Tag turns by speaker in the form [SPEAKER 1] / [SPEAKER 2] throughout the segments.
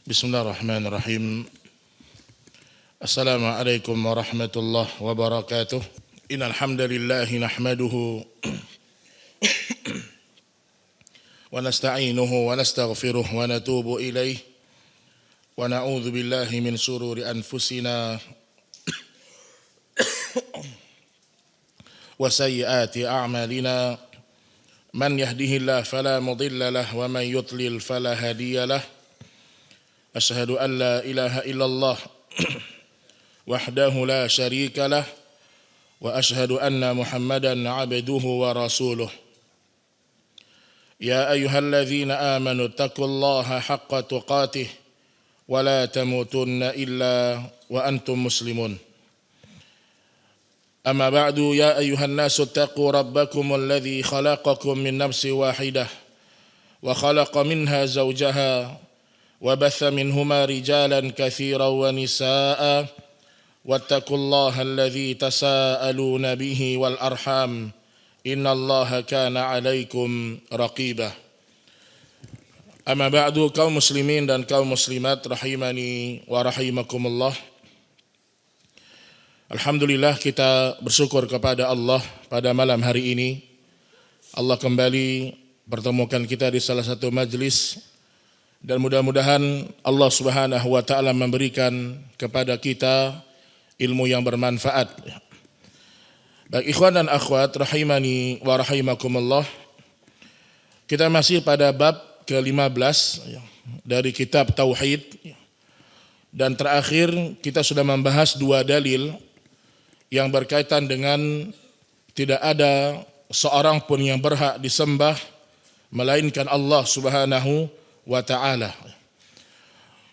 [SPEAKER 1] Bismillahirrahmanirrahim. Assalamualaikum warahmatullahi wabarakatuh. Innal hamdalillah nahmaduhu wa nasta'inuhu wa nastaghfiruh wa natubu ilaih wa na'udzu billahi min shururi anfusina wa sayyiati a'malina. Man yahdihillahu fala mudilla lahu wa man yudlil fala hadiya lahu. Asyhadu an la ilaha illallah wahdahu la syarika lah wa asyhadu anna Muhammadan abduhu wa rasuluh. Ya ayyuhalladzina amanu taqullaha haqqa tuqatih wa la tamutunna illa wa antum muslimun. Amma ba'du, ya ayyuhan nasu taqu rabbakumul ladzi khalaqakum min nafsin wahidah wa khalaqa minha zawjaha وبث منهما رجالا كثيرا ونساء واتقوا الله الذي تساءلون به والأرحام إن الله كان عليكم رقيبا. أما بعد, kaum muslimin dan kaum muslimat rahimani wa rahimakumullah. Alhamdulillah, kita bersyukur kepada Allah pada malam hari ini. Allah kembali pertemukan kita di salah satu majlis, dan mudah-mudahan Allah Subhanahu wa taala memberikan kepada kita ilmu yang bermanfaat. Baik ikhwan dan akhwat rahimani wa rahimakumullah. Kita masih pada bab ke-15 dari kitab Tauhid, dan terakhir kita sudah membahas dua dalil yang berkaitan dengan tidak ada seorang pun yang berhak disembah melainkan Allah Subhanahu wa ta'ala.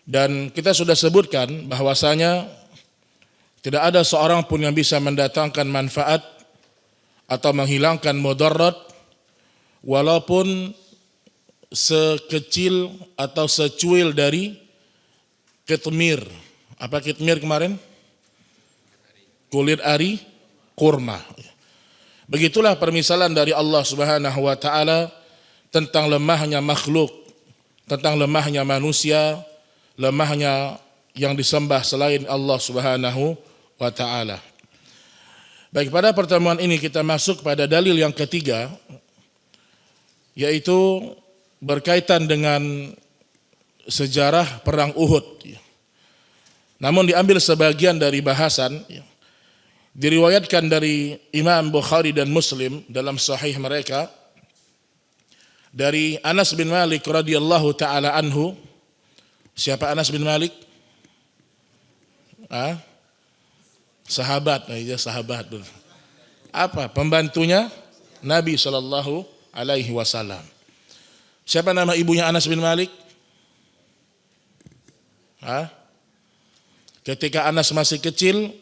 [SPEAKER 1] Dan kita sudah sebutkan bahwasanya tidak ada seorang pun yang bisa mendatangkan manfaat atau menghilangkan mudarat walaupun sekecil atau secuil dari kitmir. Apa kitmir kemarin? Kulit ari kurma. Begitulah permisalan dari Allah Subhanahu wa ta'ala tentang lemahnya makhluk, tentang lemahnya manusia, lemahnya yang disembah selain Allah Subhanahu wa ta'ala. Baik, pada pertemuan ini kita masuk pada dalil yang ketiga, yaitu berkaitan dengan sejarah perang Uhud. Namun diambil sebagian dari bahasan, diriwayatkan dari Imam Bukhari dan Muslim dalam sahih mereka, dari Anas bin Malik radhiyallahu taala anhu. Siapa Anas bin Malik? Sahabat, sahabat. Apa? Pembantunya Nabi sallallahu alaihi wasallam. Siapa nama ibunya Anas bin Malik? Ketika Anas masih kecil,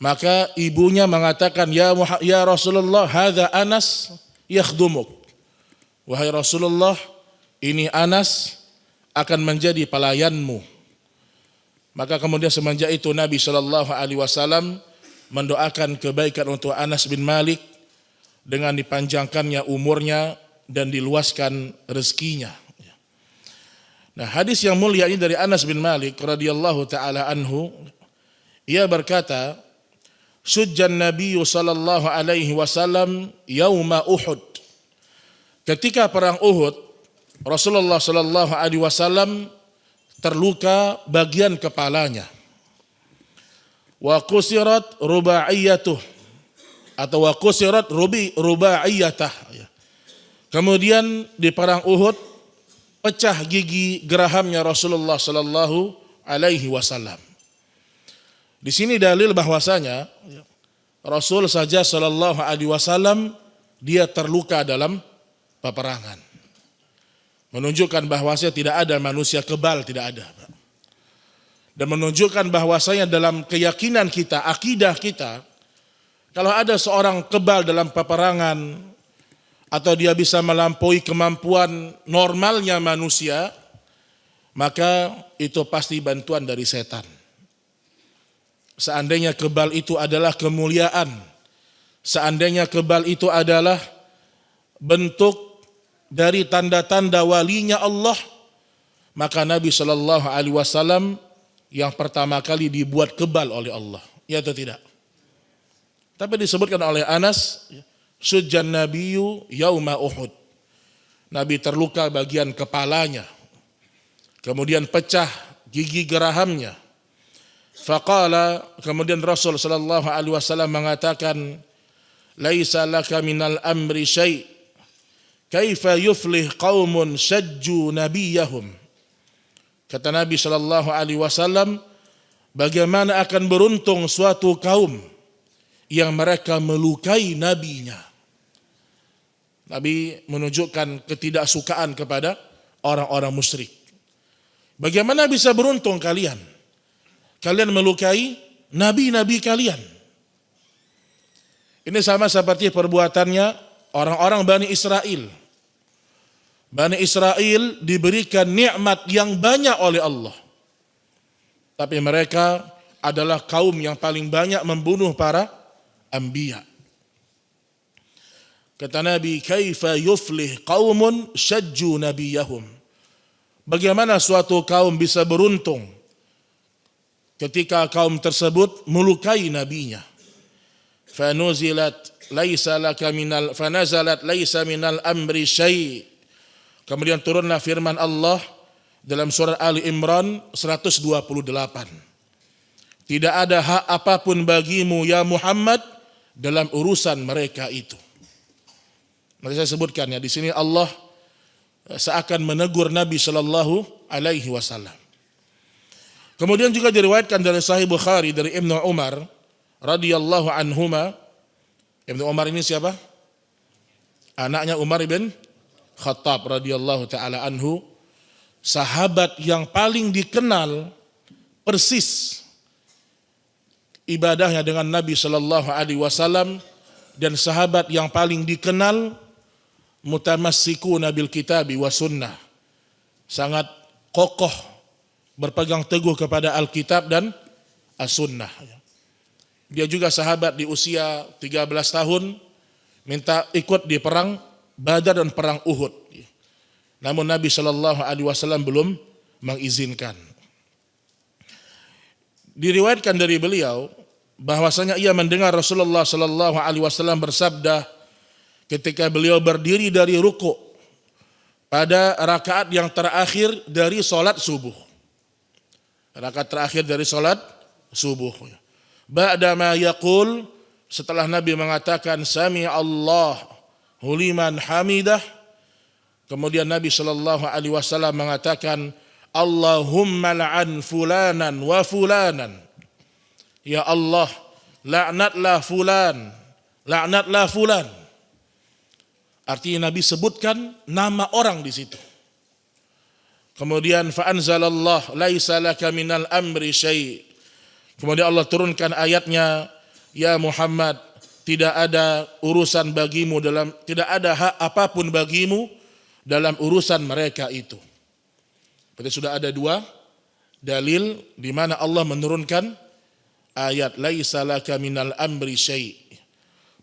[SPEAKER 1] maka ibunya mengatakan, ya Rasulullah, hadza Anas yakhdumuk. Wahai Rasulullah, ini Anas akan menjadi pelayanmu. Maka kemudian semenjak itu Nabi SAW mendoakan kebaikan untuk Anas bin Malik dengan dipanjangkannya umurnya dan diluaskan rezekinya. Nah, hadis yang mulia ini dari Anas bin Malik radhiyallahu taala anhu, ia berkata, "Syujjan Nabiyyu sallallahu alaihi wasallam yauma Uhud." Ketika perang Uhud, Rasulullah sallallahu alaihi wasallam terluka bagian kepalanya. Wa qusirat rubaiyatuh, atau wa qusirat rubaiyatah. Kemudian di perang Uhud pecah gigi gerahamnya Rasulullah sallallahu alaihi wasallam. Di sini dalil bahwasanya Rasul saja sallallahu alaihi wasallam dia terluka dalam peperangan, menunjukkan bahwasanya tidak ada manusia kebal, tidak ada. Dan menunjukkan bahwasanya dalam keyakinan kita, akidah kita, kalau ada seorang kebal dalam peperangan atau dia bisa melampaui kemampuan normalnya manusia, maka itu pasti bantuan dari setan. Seandainya kebal itu adalah kemuliaan, seandainya kebal itu adalah bentuk dari tanda-tanda walinya Allah, maka Nabi Shallallahu Alaihi Wasallam yang pertama kali dibuat kebal oleh Allah, ya atau tidak? Tapi disebutkan oleh Anas, sujjan nabiyyu yauma Uhud. Nabi terluka bagian kepalanya, kemudian pecah gigi gerahamnya. Faqala, kemudian Rasul Shallallahu Alaihi Wasallam mengatakan, laisa laka minal amri syai', kaifa yuflih qaumun syajju nabiyahum. Kata Nabi Shallallahu Alaihi Wasallam, bagaimana akan beruntung suatu kaum yang mereka melukai nabinya. Nabi menunjukkan ketidaksukaan kepada orang-orang musyrik. Bagaimana bisa beruntung kalian? Kalian melukai nabi-nabi kalian. Ini sama seperti perbuatannya orang-orang Bani Israel. Bani Israel diberikan nikmat yang banyak oleh Allah. Tapi mereka adalah kaum yang paling banyak membunuh para anbiya. Kata Nabi, kaifa yuflih qaumun syajju nabiyahum. Bagaimana suatu kaum bisa beruntung ketika kaum tersebut melukai nabinya. Fanazalat laisa minal amri syai'. Kemudian turunlah firman Allah dalam surah Ali Imran 128. Tidak ada hak apapun bagimu ya Muhammad dalam urusan mereka itu. Maka saya sebutkan ya, di sini Allah seakan menegur Nabi Shallallahu Alaihi Wasallam. Kemudian juga diriwayatkan dari Sahih Bukhari dari Ibnu Umar radhiyallahu anhuma. Ibnu Umar ini siapa? Anaknya Umar bin Khattab radhiyallahu taala anhu, sahabat yang paling dikenal persis ibadahnya dengan Nabi Shallallahu Alaihi Wasallam, dan sahabat yang paling dikenal mutamassikuna bil kitabi wa sunnah, sangat kokoh berpegang teguh kepada Alkitab dan as-sunnah. Dia juga sahabat di usia 13 tahun minta ikut di perang Badar dan perang Uhud. Namun Nabi Shallallahu Alaihi Wasallam belum mengizinkan. Diriwayatkan dari beliau bahwasanya ia mendengar Rasulullah Shallallahu Alaihi Wasallam bersabda ketika beliau berdiri dari ruku pada rakaat yang terakhir dari sholat subuh. Rakaat terakhir dari sholat subuh. Ba'dama yaqul, setelah Nabi mengatakan sami Allah huliman hamidah, kemudian Nabi Shallallahu Alaihi Wasallam mengatakan Allahumma la'an fulanan wa fulanan. Ya Allah, laknatlah fulan, laknatlah fulan. Artinya Nabi sebutkan nama orang di situ. Kemudian fa anzalallah laisa laka minal amri syai'. Kemudian Allah turunkan ayatnya, ya Muhammad, tidak ada urusan bagimu dalam, tidak ada hak apapun bagimu dalam urusan mereka itu. Berarti sudah ada dua dalil di mana Allah menurunkan ayat laisa laka minal amri syai'.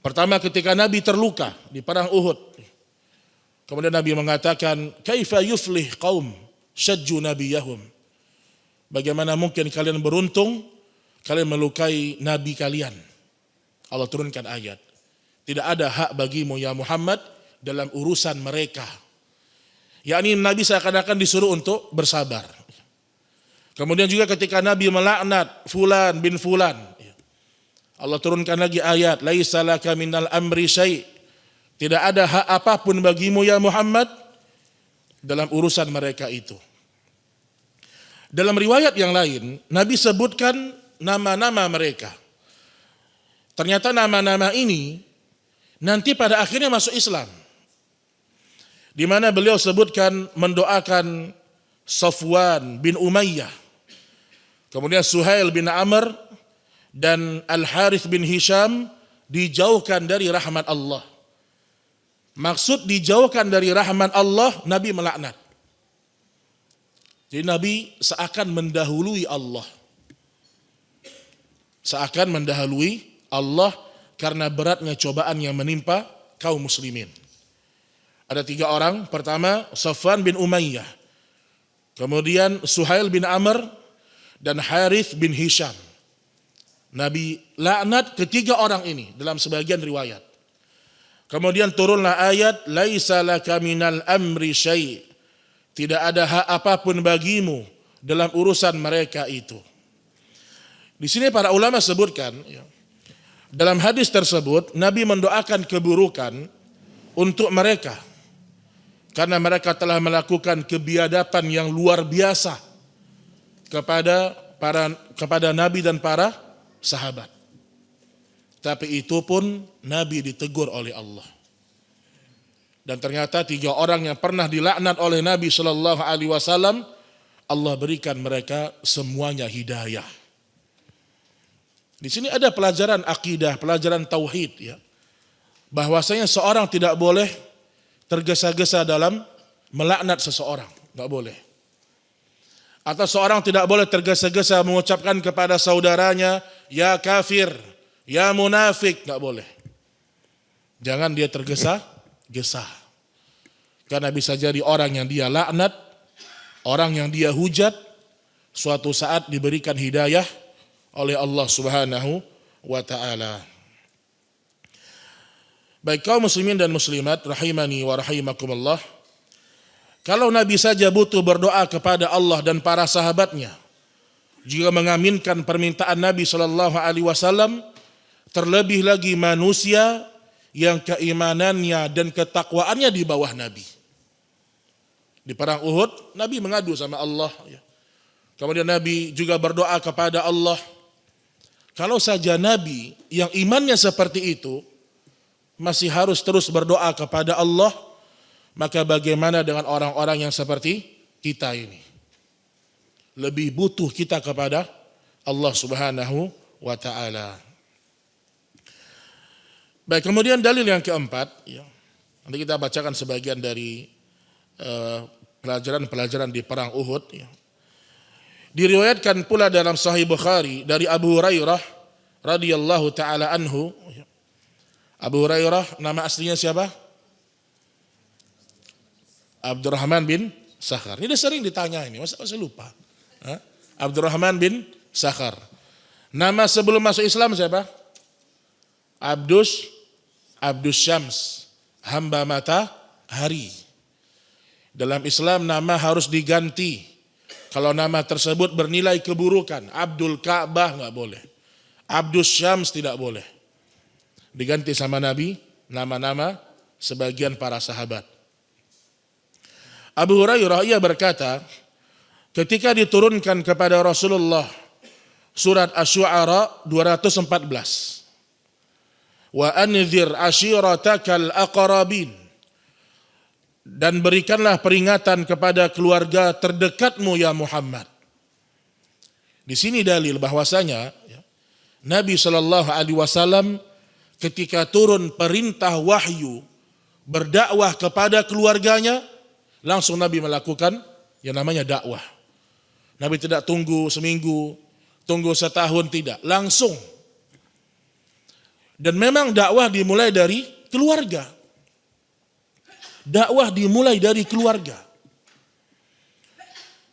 [SPEAKER 1] Pertama ketika Nabi terluka di perang Uhud. Kemudian Nabi mengatakan kaifa yuflih qaum syajju nabiyahum. Bagaimana mungkin kalian beruntung kalian melukai nabi kalian. Allah turunkan ayat, tidak ada hak bagimu ya Muhammad dalam urusan mereka. Yakni Nabi seakan-akan disuruh untuk bersabar. Kemudian juga ketika Nabi melaknat fulan bin fulan, Allah turunkan lagi ayat laisa laka minal amri syai'. Tidak ada hak apapun bagimu ya Muhammad dalam urusan mereka itu. Dalam riwayat yang lain Nabi sebutkan nama-nama mereka. Ternyata nama-nama ini nanti pada akhirnya masuk Islam. Di mana beliau sebutkan mendoakan Safwan bin Umayyah, kemudian Suhail bin Amr dan Al-Harith bin Hisham dijauhkan dari rahmat Allah. Maksud dijauhkan dari rahmat Allah, Nabi melaknat. Jadi Nabi seakan mendahului Allah. Seakan mendahului Allah karena beratnya cobaan yang menimpa kaum muslimin. Ada 3 orang. Pertama Safwan bin Umayyah. kemudian Suhail bin Amr, dan Harith bin Hisham. Nabi laknat ketiga orang ini dalam sebagian riwayat. Kemudian turunlah ayat, laisa laka minal amri syai'. Tidak ada hak apapun bagimu dalam urusan mereka itu. Di sini para ulama sebutkan, dalam hadis tersebut Nabi mendoakan keburukan untuk mereka karena mereka telah melakukan kebiadaban yang luar biasa kepada Nabi dan para sahabat. Tapi itu pun Nabi ditegur oleh Allah. Dan ternyata tiga orang yang pernah dilaknat oleh Nabi Shallallahu Alaihi Wasallam, Allah berikan mereka semuanya hidayah. Di sini ada pelajaran akidah, pelajaran tauhid, ya, bahwasanya seorang tidak boleh tergesa-gesa dalam melaknat seseorang, nggak boleh. Atau seorang tidak boleh tergesa-gesa mengucapkan kepada saudaranya, ya kafir, ya munafik, nggak boleh. Jangan dia tergesa-gesa. Karena bisa jadi orang yang dia laknat, orang yang dia hujat, suatu saat diberikan hidayah oleh Allah Subhanahu wa ta'ala. Baik kaum muslimin dan muslimat, rahimani wa rahimakumullah. Kalau Nabi saja butuh berdoa kepada Allah dan para sahabatnya, juga mengaminkan permintaan Nabi Shallallahu Alaihi Wasallam, terlebih lagi manusia yang keimanannya dan ketakwaannya di bawah Nabi. Di perang Uhud, Nabi mengadu sama Allah. Kemudian Nabi juga berdoa kepada Allah. Kalau saja Nabi yang imannya seperti itu masih harus terus berdoa kepada Allah, maka bagaimana dengan orang-orang yang seperti kita ini? Lebih butuh kita kepada Allah Subhanahu wa ta'ala. Baik, kemudian dalil yang keempat, nanti kita bacakan sebagian dari pelajaran-pelajaran di perang Uhud. Diriwayatkan pula dalam Sahih Bukhari dari Abu Hurairah radhiyallahu taala anhu. Abu Hurairah nama aslinya siapa? Abdurrahman bin Sakhar. Ini sering ditanya ini, masa lupa? Abdurrahman bin Sakhar. Nama sebelum masuk Islam siapa? Abdus Syams, hamba matahari. Dalam Islam nama harus diganti. Kalau nama tersebut bernilai keburukan, Abdul Ka'bah nggak boleh, Abdus Syams tidak boleh. Diganti sama Nabi nama-nama sebagian para sahabat. Abu Hurairah ia berkata, ketika diturunkan kepada Rasulullah surat Asy-Syu'ara 214, wa anzir ashiratakal aqrabin, dan berikanlah peringatan kepada keluarga terdekatmu ya Muhammad. Di sini dalil bahwasanya Nabi Shallallahu Alaihi Wasallam ketika turun perintah wahyu berdakwah kepada keluarganya, langsung Nabi melakukan yang namanya dakwah. Nabi tidak tunggu seminggu, tunggu setahun, tidak, langsung. Dan memang dakwah dimulai dari keluarga. Dakwah dimulai dari keluarga.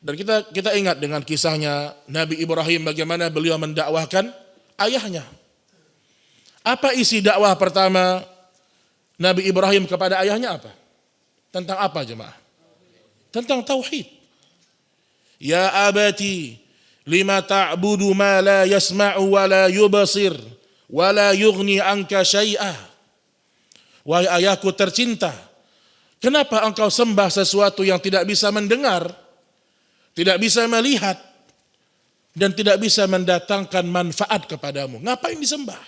[SPEAKER 1] Dan kita ingat dengan kisahnya Nabi Ibrahim, bagaimana beliau mendakwahkan ayahnya. Apa isi dakwah pertama Nabi Ibrahim kepada ayahnya apa? Tentang apa jemaah? Tentang tauhid. Ya abati lima ta'budu ma la yasma'u wa la yubasir wa la yughni anka syai'ah. Wahai ayahku tercinta, kenapa engkau sembah sesuatu yang tidak bisa mendengar, tidak bisa melihat, dan tidak bisa mendatangkan manfaat kepadamu? Ngapain disembah?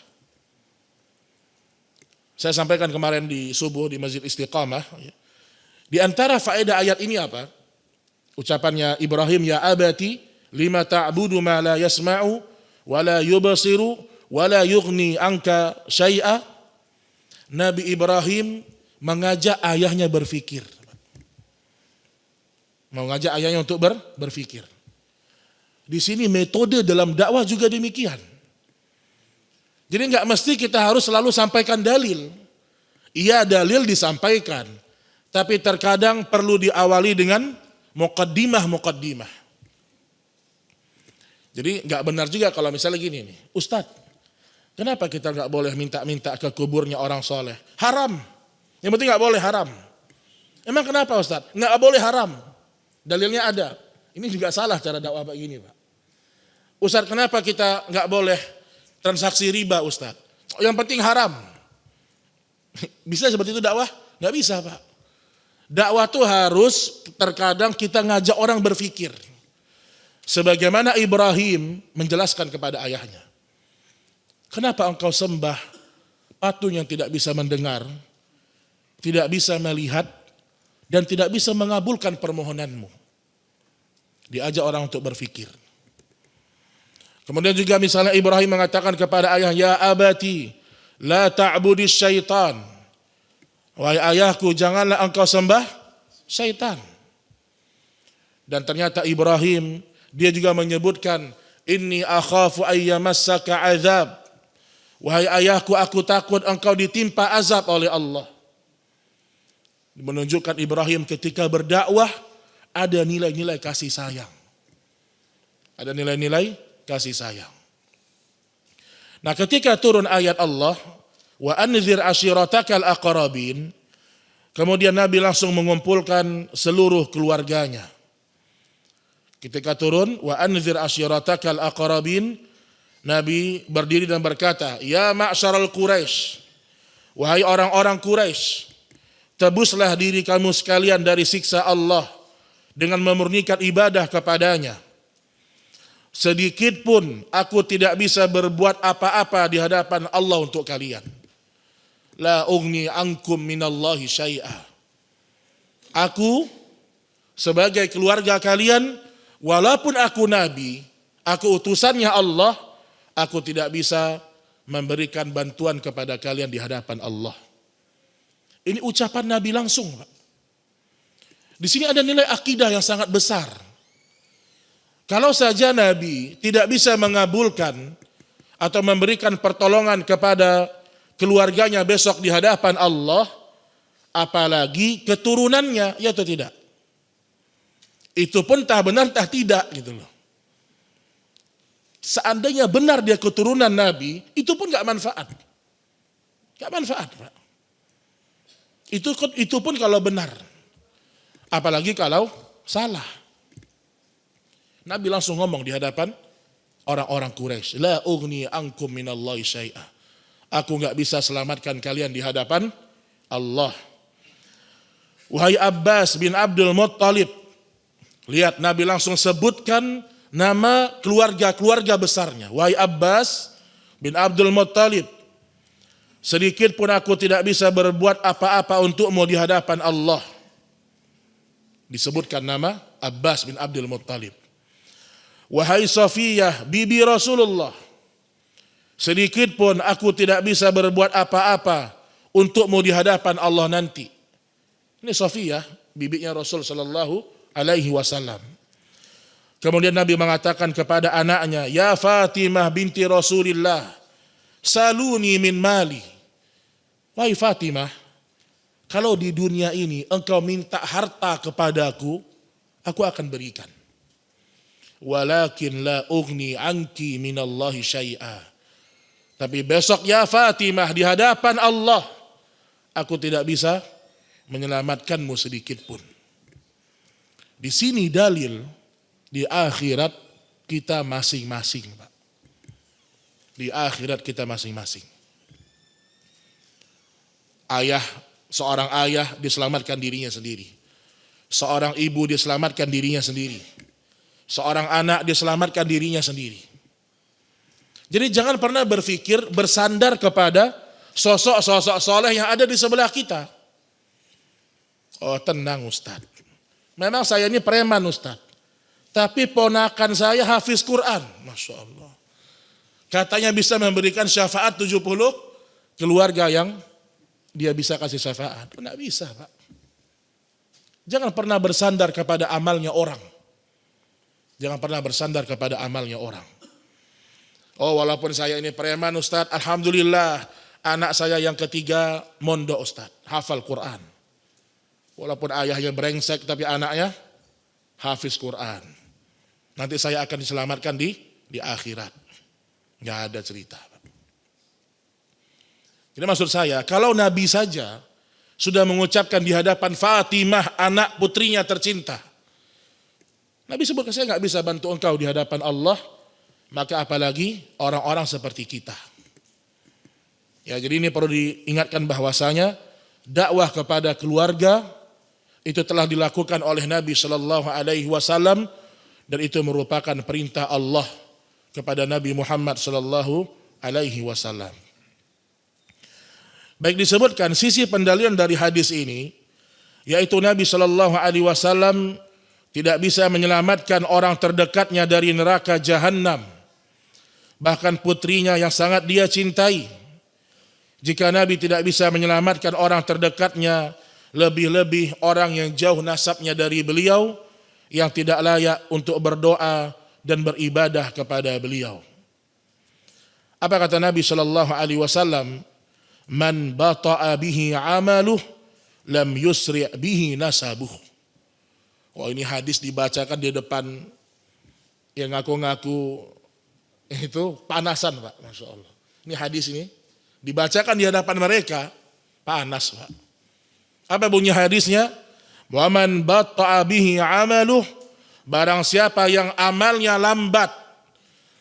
[SPEAKER 1] Saya sampaikan kemarin di subuh di Masjid Istiqamah. Di antara faedah ayat ini apa? Ucapannya Ibrahim, ya abati lima ta'budu ma la yasma'u wa la yubasiru wa la yughni anka syai'a. Nabi Ibrahim mengajak ayahnya berfikir. Mengajak ayahnya untuk berfikir. Di sini metode dalam dakwah juga demikian. Jadi enggak mesti kita harus selalu sampaikan dalil. Iya, dalil disampaikan, tapi terkadang perlu diawali dengan muqaddimah. Jadi nggak benar juga kalau misalnya gini nih, Ustadz, kenapa kita nggak boleh minta ke kuburnya orang soleh? Haram. Yang penting nggak boleh haram. Emang kenapa Ustadz? Nggak boleh haram. Dalilnya ada. Ini juga salah cara dakwah begini Pak. Ustadz, kenapa kita nggak boleh transaksi riba Ustadz? Yang penting haram. Bisa seperti itu dakwah? Nggak bisa Pak. Dakwah tuh harus terkadang kita ngajak orang berpikir. Sebagaimana Ibrahim menjelaskan kepada ayahnya. Kenapa engkau sembah patung yang tidak bisa mendengar, tidak bisa melihat, dan tidak bisa mengabulkan permohonanmu? Diajak orang untuk berpikir. Kemudian juga misalnya Ibrahim mengatakan kepada ayah, ya abati, la ta'budis syaitan. Wahai ayahku, janganlah engkau sembah syaitan. Dan ternyata Ibrahim, dia juga menyebutkan, inni akhafu ayyamassaka azab. Wahai ayahku, aku takut engkau ditimpa azab oleh Allah. Menunjukkan Ibrahim ketika berdakwah ada nilai-nilai kasih sayang. Ada nilai-nilai kasih sayang. Nah, ketika turun ayat Allah, wa anzir ashiratakal aqrabin, kemudian Nabi langsung mengumpulkan seluruh keluarganya. Ketika turun, wa anzir ashiratakal aqrabin, Nabi berdiri dan berkata, ya ma'syaral Quraisy, wahai orang-orang Quraisy, tebuslah diri kamu sekalian dari siksa Allah dengan memurnikan ibadah kepadanya. Sedikit pun aku tidak bisa berbuat apa-apa di hadapan Allah untuk kalian. La ugni ankum minallahi syai'a. Aku sebagai keluarga kalian, walaupun aku nabi, aku utusannya Allah, aku tidak bisa memberikan bantuan kepada kalian di hadapan Allah. Ini ucapan Nabi langsung, Pak. Di sini ada nilai akidah yang sangat besar. Kalau saja Nabi tidak bisa mengabulkan atau memberikan pertolongan kepada keluarganya besok di hadapan Allah, apalagi keturunannya, ya atau tidak? Itu pun tak benar tak tidak gitu loh. Seandainya benar dia keturunan Nabi, itu pun gak manfaat. Gak manfaat, Pak. Itu pun kalau benar. Apalagi kalau salah. Nabi langsung ngomong di hadapan orang-orang Quraisy, la ugni ankum minallahi syai'a. Aku gak bisa selamatkan kalian di hadapan Allah. Wahai Abbas bin Abdul Muttalib. Lihat, Nabi langsung sebutkan nama keluarga-keluarga besarnya. Wahai Abbas bin Abdul Muttalib, sedikit pun aku tidak bisa berbuat apa-apa untukmu di hadapan Allah. Disebutkan nama Abbas bin Abdul Muttalib. Wahai Safiyah, bibi Rasulullah, sedikit pun aku tidak bisa berbuat apa-apa untukmu di hadapan Allah nanti. Ini Safiyah, bibinya Rasul sallallahu alaihi wasallam. Kemudian Nabi mengatakan kepada anaknya, ya Fatimah binti Rasulillah, saluni min mali. Wahai Fatimah, kalau di dunia ini engkau minta harta kepadaku, aku akan berikan. Walakin la ugni anki minallahi syai'a. Tapi besok ya Fatimah, di hadapan Allah, aku tidak bisa menyelamatkanmu sedikit pun. Di sini dalil, di akhirat kita masing-masing, Pak. Di akhirat kita masing-masing. Seorang ayah diselamatkan dirinya sendiri. Seorang ibu diselamatkan dirinya sendiri. Seorang anak diselamatkan dirinya sendiri. Jadi jangan pernah berpikir bersandar kepada sosok-sosok soleh yang ada di sebelah kita. Oh tenang Ustaz. Memang saya ini preman Ustaz. Tapi ponakan saya hafiz Quran. Masya Allah. Katanya bisa memberikan syafaat 70 keluarga yang dia bisa kasih syafaat. Tidak bisa Pak. Jangan pernah bersandar kepada amalnya orang. Jangan pernah bersandar kepada amalnya orang. Oh walaupun saya ini preman Ustaz, alhamdulillah anak saya yang ketiga mondok Ustaz, hafal Quran. Walaupun ayahnya brengsek tapi anaknya hafiz Quran. Nanti saya akan diselamatkan di akhirat. Nggak ada cerita. Jadi maksud saya, kalau Nabi saja sudah mengucapkan di hadapan Fatimah, anak putrinya tercinta, Nabi sebutkan, saya nggak bisa bantu engkau di hadapan Allah, maka apalagi orang-orang seperti kita. Ya, jadi ini perlu diingatkan bahwasanya dakwah kepada keluarga itu telah dilakukan oleh Nabi Shallallahu Alaihi Wasallam dan itu merupakan perintah Allah kepada Nabi Muhammad Shallallahu Alaihi Wasallam. Baik, disebutkan sisi pendalilan dari hadis ini, yaitu Nabi Shallallahu Alaihi Wasallam tidak bisa menyelamatkan orang terdekatnya dari neraka jahanam, bahkan putrinya yang sangat dia cintai. Jika Nabi tidak bisa menyelamatkan orang terdekatnya, lebih-lebih orang yang jauh nasabnya dari beliau, yang tidak layak untuk berdoa dan beribadah kepada beliau. Apa kata Nabi Shallallahu Alaihi Wasallam? Man bata'a bihi amaluh lam yusri' bihi nasabuh. Oh, ini hadis dibacakan di depan yang ngaku-ngaku itu panasan, Pak. Masya Allah. Ini hadis ini dibacakan di hadapan mereka, panas, Pak. Apa bunyi hadisnya? Wa man bata'a bihi amaluh, barang siapa yang amalnya lambat,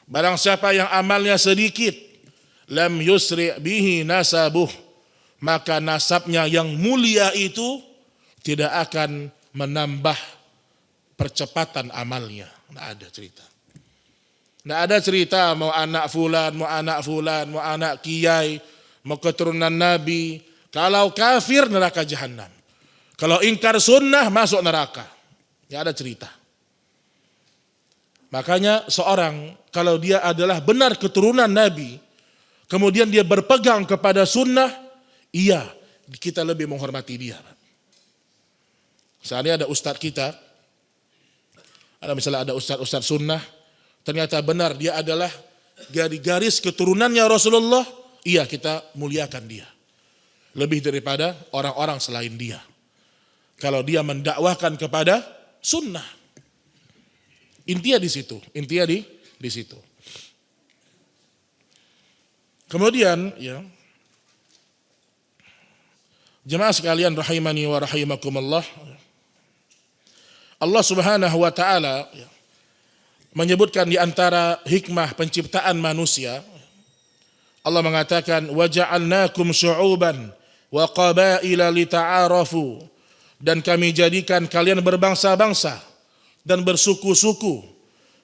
[SPEAKER 1] barang siapa yang amalnya sedikit, lam yusri' bihi nasabuh, maka nasabnya yang mulia itu tidak akan menambah percepatan amalnya. Nggak ada cerita. Nggak ada cerita mau anak fulan, mau anak fulan, mau anak kiai, mau keturunan Nabi. Kalau kafir neraka jahanam. Kalau ingkar sunnah masuk neraka. Nggak ada cerita. Makanya seorang kalau dia adalah benar keturunan Nabi, kemudian dia berpegang kepada sunnah, iya, kita lebih menghormati dia. Misalnya ada ustadz kita, misalnya ada ustadz sunnah, ternyata benar dia adalah garis keturunannya Rasulullah, iya kita muliakan dia. Lebih daripada orang-orang selain dia. Kalau dia mendakwahkan kepada sunnah. Intinya di situ, di situ. Kemudian ya, jemaah sekalian rahimani wa rahimakumullah, Allah Subhanahu wa taala menyebutkan di antara hikmah penciptaan manusia, Allah mengatakan wa ja'alnakum syu'uban wa qabaila lita'arafu, dan kami jadikan kalian berbangsa-bangsa dan bersuku-suku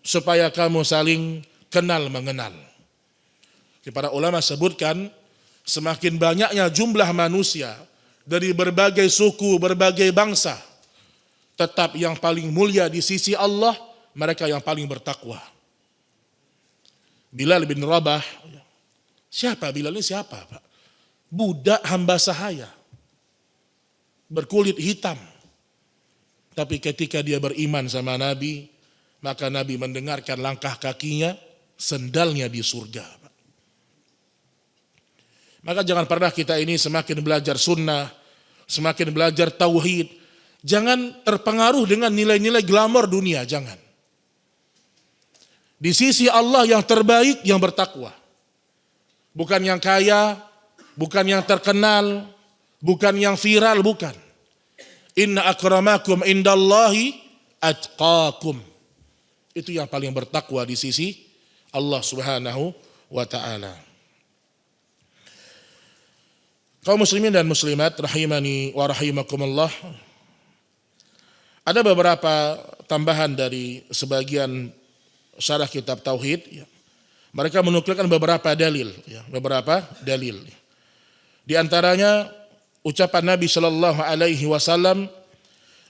[SPEAKER 1] supaya kamu saling kenal mengenal. Para ulama sebutkan semakin banyaknya jumlah manusia dari berbagai suku, berbagai bangsa, tetap yang paling mulia di sisi Allah mereka yang paling bertakwa. Bilal bin Rabah, siapa Bilal ini siapa, Pak? Budak hamba sahaya, berkulit hitam. Tapi ketika dia beriman sama Nabi, maka Nabi mendengarkan langkah kakinya, sendalnya di surga. Maka jangan pernah kita ini semakin belajar sunnah, semakin belajar tauhid, jangan terpengaruh dengan nilai-nilai glamor dunia, jangan. Di sisi Allah yang terbaik yang bertakwa. Bukan yang kaya, bukan yang terkenal, bukan yang viral, bukan. Inna akramakum indallahi atqakum. Itu yang paling bertakwa di sisi Allah Subhanahu wa taala. Kaum muslimin dan muslimat rahimani wa rahimakumullah, ada beberapa tambahan dari sebagian syarah kitab tauhid. Mereka menukilkan beberapa dalil, beberapa dalil. Di antaranya ucapan Nabi Shallallahu Alaihi Wasallam,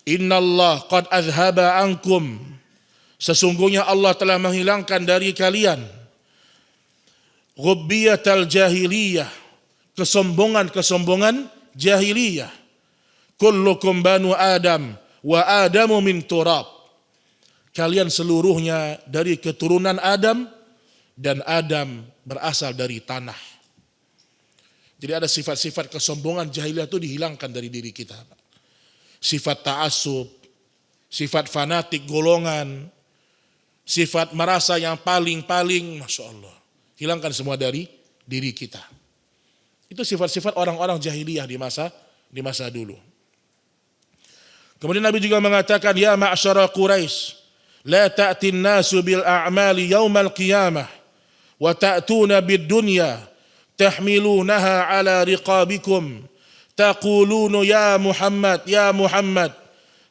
[SPEAKER 1] Innallah qad azhaba ankum, sesungguhnya Allah telah menghilangkan dari kalian ghubbiyatal jahiliyah, kesombongan jahiliyah. Kullukum banu Adam wa Adamu min turab. Kalian seluruhnya dari keturunan Adam dan Adam berasal dari tanah. Jadi ada sifat-sifat kesombongan jahiliyah itu dihilangkan dari diri kita. Sifat ta'assub, sifat fanatik golongan, sifat merasa yang paling-paling, Masya Allah. Hilangkan semua dari diri kita. Itu sifat-sifat orang-orang jahiliyah di masa dulu. Kemudian Nabi juga mengatakan, ya ma'asyara Quraisy, la ta'tin nasu bil a'mali yaumal qiyamah, wa ta'tuna bid dunya, tahmilunaha ala riqabikum, taqulunu ya Muhammad,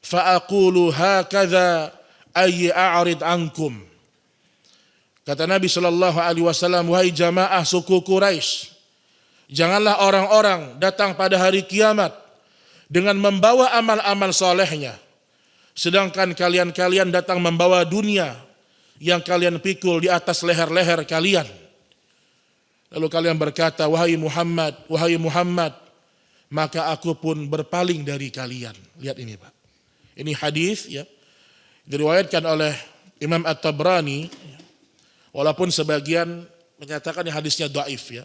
[SPEAKER 1] fa'aqulu hakadha ay a'rid ankum. Kata Nabi sallallahu alaihi wasallam, wahai jamaah suku Quraisy, janganlah orang-orang datang pada hari kiamat dengan membawa amal-amal solehnya, sedangkan kalian datang membawa dunia yang kalian pikul di atas leher-leher kalian. Lalu kalian berkata, wahai Muhammad, maka aku pun berpaling dari kalian. Lihat ini Pak. Ini hadis ya, diriwayatkan oleh Imam At-Tabrani, walaupun sebagian menyatakan hadisnya dhaif ya.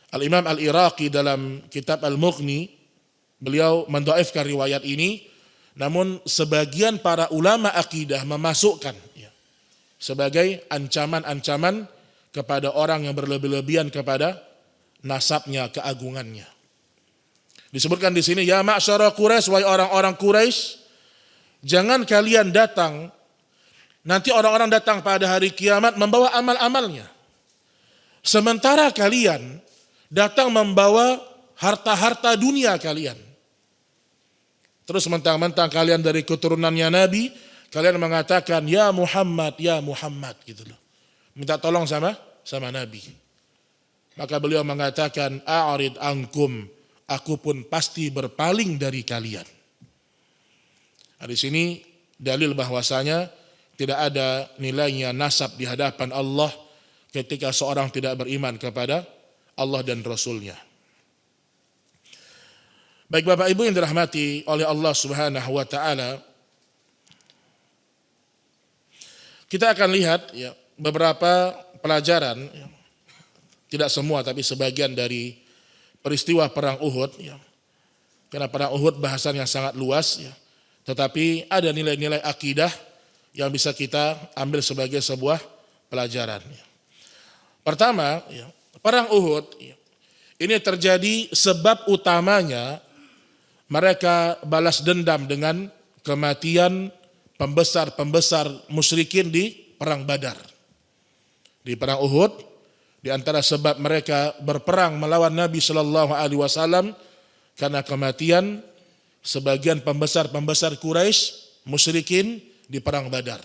[SPEAKER 1] Al-Imam Al-Iraqi dalam kitab Al-Mughni, beliau mendhaifkan riwayat ini, namun sebagian para ulama akidah memasukkan ya, sebagai ancaman-ancaman kepada orang yang berlebih-lebihan kepada nasabnya, keagungannya. Disebutkan di sini, ya ma'syara Quraisy, wahai orang-orang Quraisy, jangan kalian datang, nanti orang-orang datang pada hari kiamat membawa amal-amalnya, sementara kalian datang membawa harta-harta dunia kalian. Terus mentang-mentang kalian dari keturunannya Nabi, kalian mengatakan ya Muhammad gitu loh. Minta tolong sama Nabi. Maka beliau mengatakan a'rid ankum, aku pun pasti berpaling dari kalian. Di sini dalil bahwasanya tidak ada nilainya nasab di hadapan Allah ketika seorang tidak beriman kepada Allah dan Rasulnya. Baik Bapak Ibu yang dirahmati oleh Allah Subhanahu wa taala, kita akan lihat ya, beberapa pelajaran ya, tidak semua tapi sebagian dari peristiwa perang Uhud ya. Karena perang Uhud bahasannya sangat luas ya, tetapi ada nilai-nilai akidah yang bisa kita ambil sebagai sebuah pelajaran ya. Pertama ya, perang Uhud ya, ini terjadi sebab utamanya mereka balas dendam dengan kematian pembesar-pembesar musyrikin di perang Badar. Di perang Uhud, di antara sebab mereka berperang melawan Nabi Shallallahu Alaihi Wasallam karena kematian sebagian pembesar-pembesar Quraisy musyrikin di perang Badar.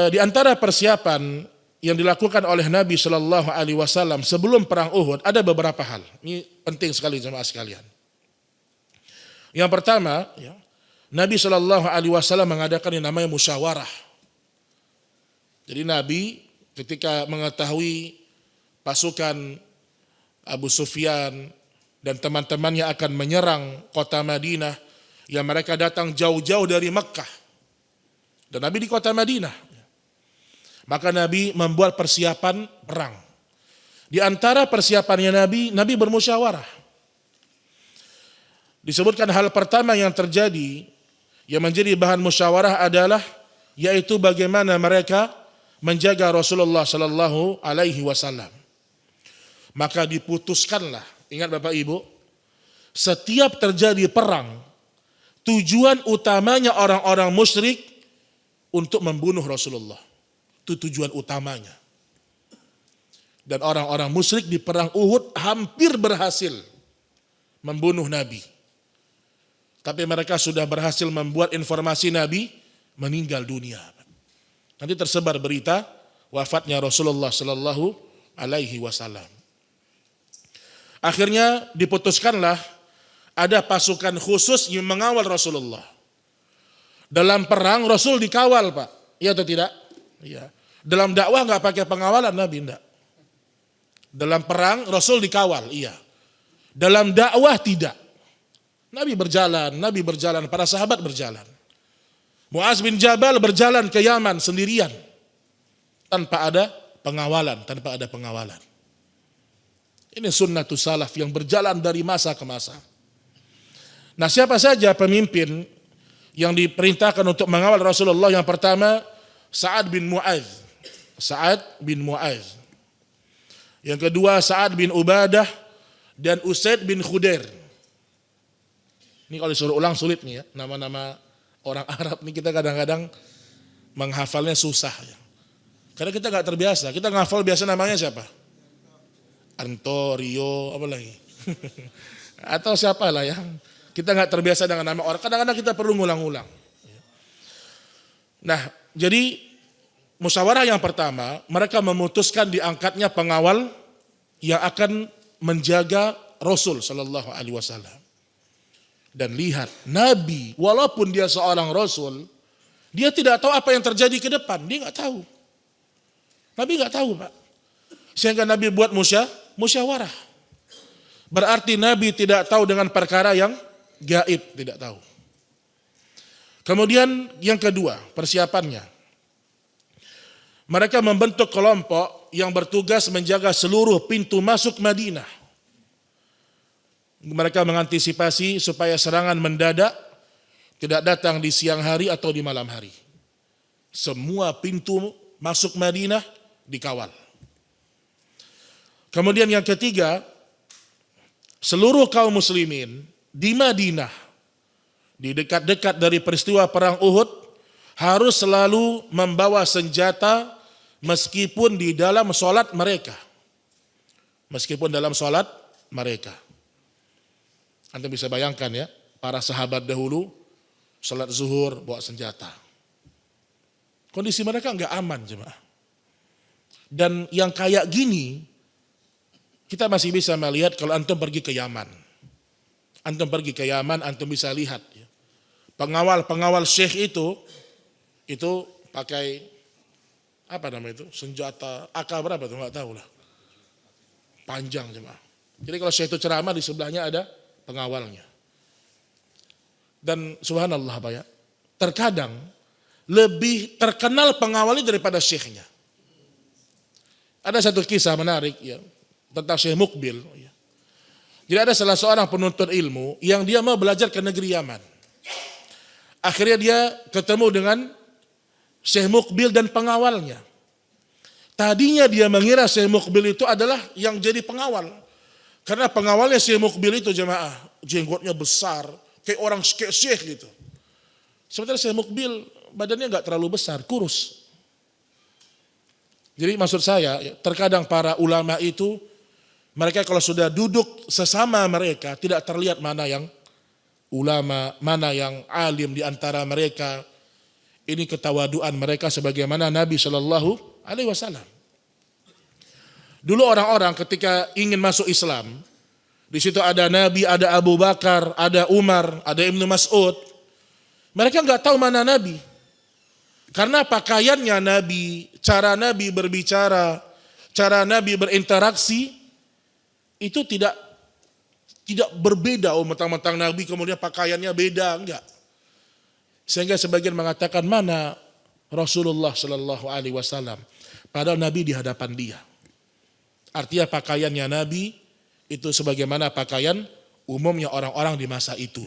[SPEAKER 1] Di antara persiapan yang dilakukan oleh Nabi Shallallahu Alaihi Wasallam sebelum perang Uhud ada beberapa hal. Ini penting sekali jemaah sekalian. Yang pertama, ya, Nabi Shallallahu Alaihi Wasallam mengadakan yang namanya musyawarah. Jadi Nabi ketika mengetahui pasukan Abu Sufyan dan teman-temannya akan menyerang kota Madinah, yang mereka datang jauh-jauh dari Mekkah, dan Nabi di kota Madinah. Maka Nabi membuat persiapan perang. Di antara persiapannya Nabi bermusyawarah. Disebutkan hal pertama yang terjadi, yang menjadi bahan musyawarah adalah, yaitu bagaimana mereka menjaga Rasulullah Sallallahu Alaihi Wasallam. Maka diputuskanlah, ingat Bapak Ibu, setiap terjadi perang, tujuan utamanya orang-orang musyrik untuk membunuh Rasulullah. Itu tujuan utamanya. Dan orang-orang musyrik di perang Uhud hampir berhasil membunuh Nabi. Tapi mereka sudah berhasil membuat informasi Nabi meninggal dunia. Nanti tersebar berita wafatnya Rasulullah Sallallahu Alaihi Wasallam. Akhirnya diputuskanlah ada pasukan khusus yang mengawal Rasulullah. Dalam perang Rasul dikawal Pak, iya atau tidak? Iya. Dalam dakwah nggak pakai pengawalan Nabi, enggak. Dalam perang Rasul dikawal, iya. Dalam dakwah tidak. Nabi berjalan, para sahabat berjalan. Muaz bin Jabal berjalan ke Yaman sendirian, tanpa ada pengawalan. Ini sunnatus salaf yang berjalan dari masa ke masa. Nah, siapa saja pemimpin yang diperintahkan untuk mengawal Rasulullah yang pertama Sa'ad bin Mu'adz. Sa'ad bin Mu'adz. Yang kedua Sa'ad bin Ubadah dan Usaid bin Khudair. Ini kalau disuruh ulang sulit nih ya, nama-nama orang Arab nih kita kadang-kadang menghafalnya susah ya. Karena kita nggak terbiasa, kita ngafal biasa namanya siapa? Anto, Rio, apa lagi? Atau siapa lah ya. Kita nggak terbiasa dengan nama orang, kadang-kadang kita perlu ngulang-ulang. Nah, jadi musyawarah yang pertama, mereka memutuskan diangkatnya pengawal yang akan menjaga Rasul Sallallahu Alaihi Wasallam. Dan lihat, Nabi walaupun dia seorang Rasul, dia tidak tahu apa yang terjadi ke depan, dia nggak tahu. Nabi nggak tahu, Pak. Sehingga Nabi buat musyawarah. Berarti Nabi tidak tahu dengan perkara yang gaib, tidak tahu. Kemudian yang kedua, persiapannya. Mereka membentuk kelompok yang bertugas menjaga seluruh pintu masuk Madinah. Mereka mengantisipasi supaya serangan mendadak tidak datang di siang hari atau di malam hari. Semua pintu masuk Madinah dikawal. Kemudian yang ketiga, seluruh kaum muslimin di Madinah, di dekat-dekat dari peristiwa perang Uhud, harus selalu membawa senjata meskipun di dalam sholat mereka. Meskipun dalam sholat mereka. Anda bisa bayangkan ya, para sahabat dahulu sholat zuhur bawa senjata. Kondisi mereka nggak aman jemaah. Dan yang kayak gini, kita masih bisa melihat kalau antum pergi ke Yaman. Antum pergi ke Yaman, antum bisa lihat ya. Pengawal syekh itu pakai apa namanya itu? Senjata AK berapa tuh nggak tahu lah. Panjang jemaah. Jadi kalau syekh itu ceramah di sebelahnya ada pengawalnya. Dan subhanallah Pak ya, terkadang lebih terkenal pengawalnya daripada syekhnya. Ada satu kisah menarik ya tentang Syekh Muqbil. Ya. Jadi ada salah seorang penuntut ilmu yang dia mau belajar ke negeri Yaman. Akhirnya dia ketemu dengan Syekh Muqbil dan pengawalnya. Tadinya dia mengira Syekh Muqbil itu adalah yang jadi pengawal. Karena pengawalnya Syekh Muqbil itu jemaah, jenggotnya besar, kayak orang kayak syekh gitu. Sementara Syekh Muqbil badannya nggak terlalu besar, kurus. Jadi maksud saya, terkadang para ulama itu, mereka kalau sudah duduk sesama mereka, tidak terlihat mana yang ulama, mana yang alim di antara mereka. Ini ketawaduan mereka sebagaimana Nabi Shallallahu Alaihi Wasallam. Dulu orang-orang ketika ingin masuk Islam, di situ ada Nabi, ada Abu Bakar, ada Umar, ada Ibnu Mas'ud. Mereka nggak tahu mana Nabi, karena pakaiannya Nabi, cara Nabi berbicara, cara Nabi berinteraksi itu tidak berbeda. Oh, mentang-mentang Nabi kemudian pakaiannya beda, enggak. Sehingga sebagian mengatakan mana Rasulullah Shallallahu Alaihi Wasallam, padahal Nabi di hadapan dia. Artinya pakaiannya Nabi itu sebagaimana pakaian umumnya orang-orang di masa itu.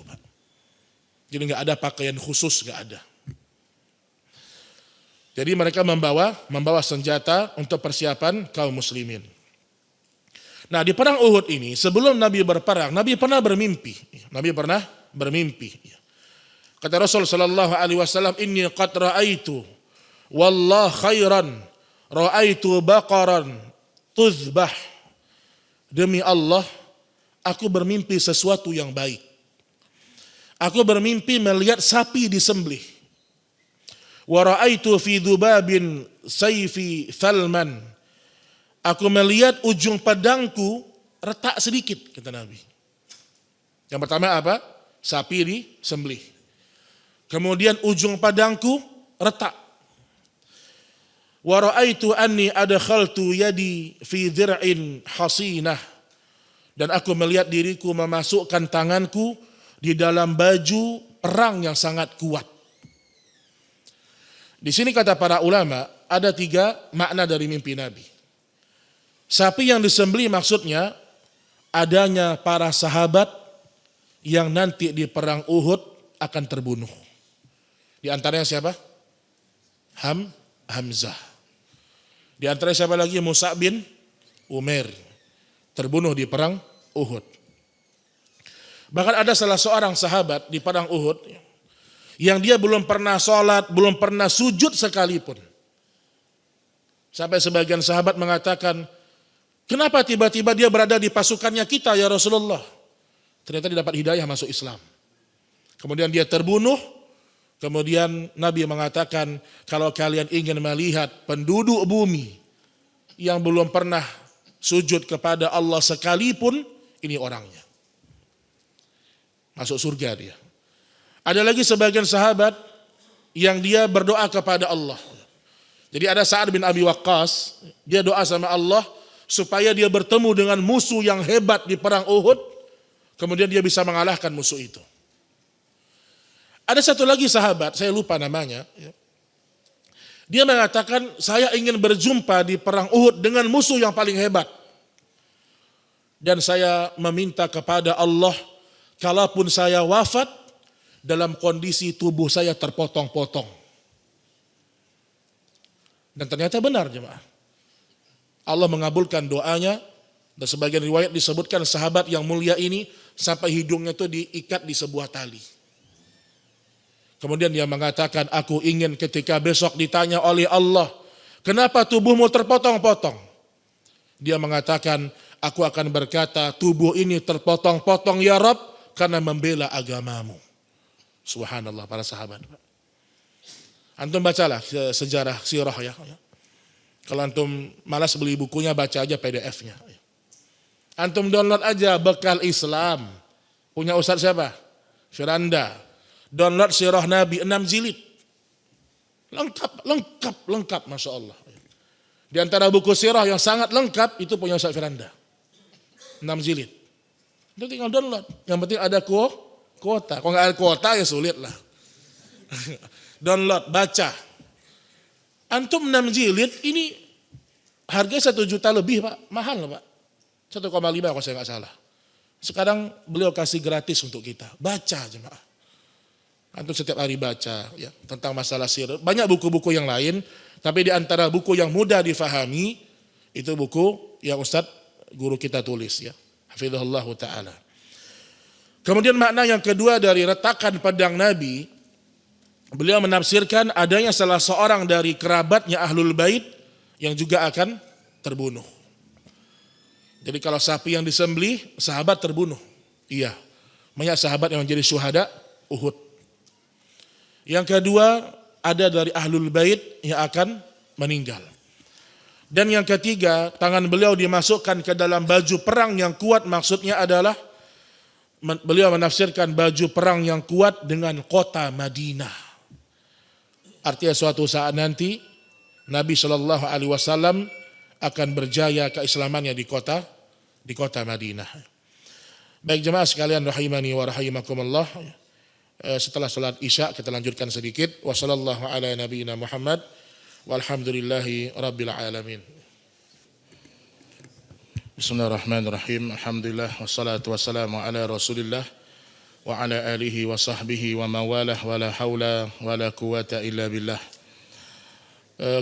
[SPEAKER 1] Jadi nggak ada pakaian khusus, nggak ada. Jadi mereka membawa senjata untuk persiapan kaum muslimin. Nah di perang Uhud ini sebelum Nabi berperang, Nabi pernah bermimpi. Kata Rasul Sallallahu Alaihi Wasallam, Inni qad ra'aitu wallah khairan ra'aitu baqaran tuzbah. Demi Allah, aku bermimpi sesuatu yang baik. Aku bermimpi melihat sapi disembelih. Wa ra'aitu fi dhubabin sayfi thalman. Aku melihat ujung pedangku retak sedikit, kata Nabi. Yang pertama apa? Sapi disembelih. Kemudian ujung pedangku retak. Wa ra'aitu anni adkhaltu yadi fi dhir'in hasinah. Dan aku melihat diriku memasukkan tanganku di dalam baju perang yang sangat kuat. Di sini kata para ulama ada 3 makna dari mimpi Nabi. Sapi yang disembelih maksudnya adanya para sahabat yang nanti di perang Uhud akan terbunuh. Di antaranya siapa? Hamzah. Di antaranya siapa lagi? Mus'ab bin Umair, terbunuh di perang Uhud. Bahkan ada salah seorang sahabat di perang Uhud yang dia belum pernah sholat, belum pernah sujud sekalipun. Sampai sebagian sahabat mengatakan, kenapa tiba-tiba dia berada di pasukannya kita ya Rasulullah? Ternyata dia dapat hidayah masuk Islam. Kemudian dia terbunuh. Kemudian Nabi mengatakan, kalau kalian ingin melihat penduduk bumi yang belum pernah sujud kepada Allah sekalipun, ini orangnya. Masuk surga dia. Ada lagi sebagian sahabat yang dia berdoa kepada Allah. Jadi ada Sa'ad bin Abi Waqqas, dia doa sama Allah supaya dia bertemu dengan musuh yang hebat di perang Uhud, kemudian dia bisa mengalahkan musuh itu. Ada satu lagi sahabat, saya lupa namanya. Dia mengatakan, saya ingin berjumpa di perang Uhud dengan musuh yang paling hebat. Dan saya meminta kepada Allah, kalaupun saya wafat, dalam kondisi tubuh saya terpotong-potong. Dan ternyata benar jemaah. Allah mengabulkan doanya, dan sebagian riwayat disebutkan sahabat yang mulia ini, sampai hidungnya itu diikat di sebuah tali. Kemudian dia mengatakan, aku ingin ketika besok ditanya oleh Allah, kenapa tubuhmu terpotong-potong? Dia mengatakan, aku akan berkata, tubuh ini terpotong-potong ya Rabb, karena membela agamamu. Subhanallah, para sahabat. Antum bacalah sejarah sirah ya. Kalau antum malas beli bukunya, baca aja PDF-nya. Antum download aja Bekal Islam. Punya Ustaz siapa? Firanda. Download sirah Nabi 6 jilid. Lengkap, Masya Allah. Di antara buku sirah yang sangat lengkap, itu punya Ustaz Firanda. 6 jilid. Itu tinggal download. Yang penting ada kuota. Kalau nggak ada kuota ya sulit lah. Download, baca. Antum 6 jilid, ini harganya 1 juta lebih Pak. Mahal Pak. 1,5 kalau saya nggak salah. Sekarang beliau kasih gratis untuk kita. Baca jemaah. Antum setiap hari baca ya tentang masalah sirah. Banyak buku-buku yang lain, tapi di antara buku yang mudah difahami itu buku yang Ustadz guru kita tulis ya. Hafizahullah taala. Kemudian makna yang kedua dari retakan pedang Nabi, beliau menafsirkan adanya salah seorang dari kerabatnya Ahlul Bait yang juga akan terbunuh. Jadi kalau sapi yang disembelih, sahabat terbunuh. Iya. Banyak sahabat yang menjadi syuhada Uhud. Yang kedua, ada dari Ahlul Bait yang akan meninggal. Dan yang ketiga, tangan beliau dimasukkan ke dalam baju perang yang kuat, maksudnya adalah beliau menafsirkan baju perang yang kuat dengan kota Madinah. Artinya suatu saat nanti Nabi SAW akan berjaya keislamannya di kota Madinah. Baik jemaah sekalian rahimani wa rahimakumullah. Setelah salat Isya kita lanjutkan sedikit. Wassallallahu ala nabiyina Muhammad walhamdulillahi rabbil alamin. Bismillahirrahmanirrahim. Alhamdulillah wassalatu wassalamu ala Rasulillah wa ala alihi wa sahbihi wa mawalah wa la haula wa la quwata illa billah.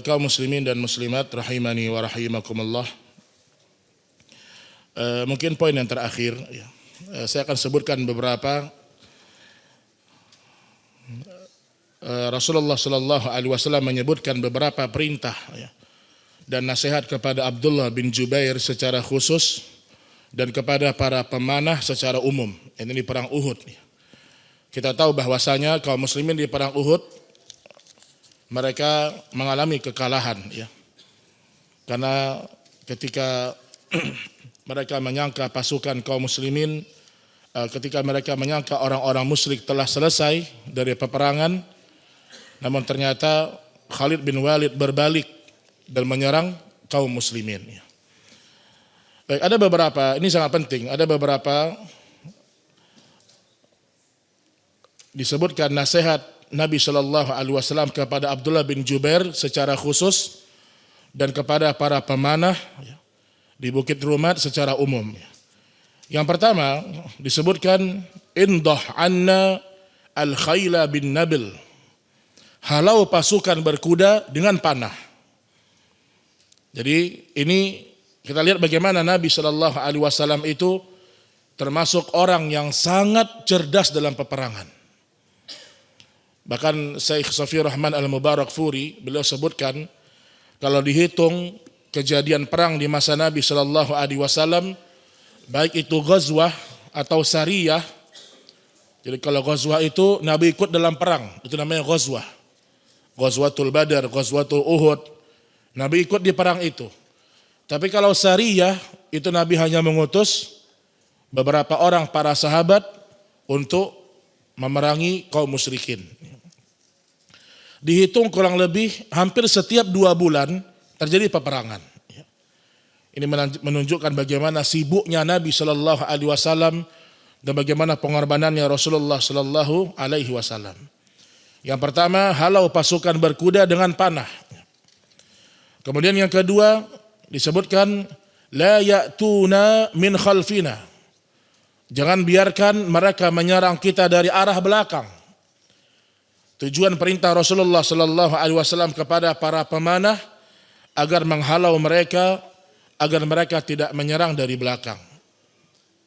[SPEAKER 1] Kaum muslimin dan muslimat rahimani wa rahimakumullah. Mungkin poin yang terakhir ya. Saya akan sebutkan beberapa Rasulullah Sallallahu Alaihi Wasallam menyebutkan beberapa perintah ya, dan nasihat kepada Abdullah bin Jubair secara khusus dan kepada para pemanah secara umum. Ini di perang Uhud. Kita tahu bahwasanya kaum muslimin di perang Uhud mereka mengalami kekalahan ya, karena ketika mereka menyangka pasukan kaum muslimin, ketika mereka menyangka orang-orang musyrik telah selesai dari peperangan, namun ternyata Khalid bin Walid berbalik dan menyerang kaum muslimin. Baik, ada beberapa, ini sangat penting, ada beberapa disebutkan nasihat Nabi Shallallahu Alaihi Wasallam kepada Abdullah bin Jubair secara khusus dan kepada para pemanah di Bukit Rumat secara umum. Yang pertama disebutkan indah anna al-khayla bin nabil halau pasukan berkuda dengan panah. Jadi ini kita lihat bagaimana Nabi Shallallahu Alaihi Wasallam itu termasuk orang yang sangat cerdas dalam peperangan. Bahkan Syekh Safi Rahman Al-Mubarakfuri beliau sebutkan kalau dihitung kejadian perang di masa Nabi Shallallahu Alaihi Wasallam, baik itu ghazwah atau sariyah. Jadi kalau ghazwah itu Nabi ikut dalam perang, itu namanya ghazwah. Ghazwatul Badar, Ghazwatul Uhud, Nabi ikut di perang itu. Tapi kalau sariyah itu Nabi hanya mengutus beberapa orang para sahabat untuk memerangi kaum musyrikin. Dihitung kurang lebih hampir setiap 2 bulan terjadi peperangan. Ini menunjukkan bagaimana sibuknya Nabi Shallallahu Alaihi Wasallam dan bagaimana pengorbanannya Rasulullah Shallallahu Alaihi Wasallam. Yang pertama, halau pasukan berkuda dengan panah. Kemudian yang kedua disebutkan la ya'tuna min khalfina. Jangan biarkan mereka menyerang kita dari arah belakang. Tujuan perintah Rasulullah Shallallahu Alaihi Wasallam kepada para pemanah agar menghalau mereka agar mereka tidak menyerang dari belakang.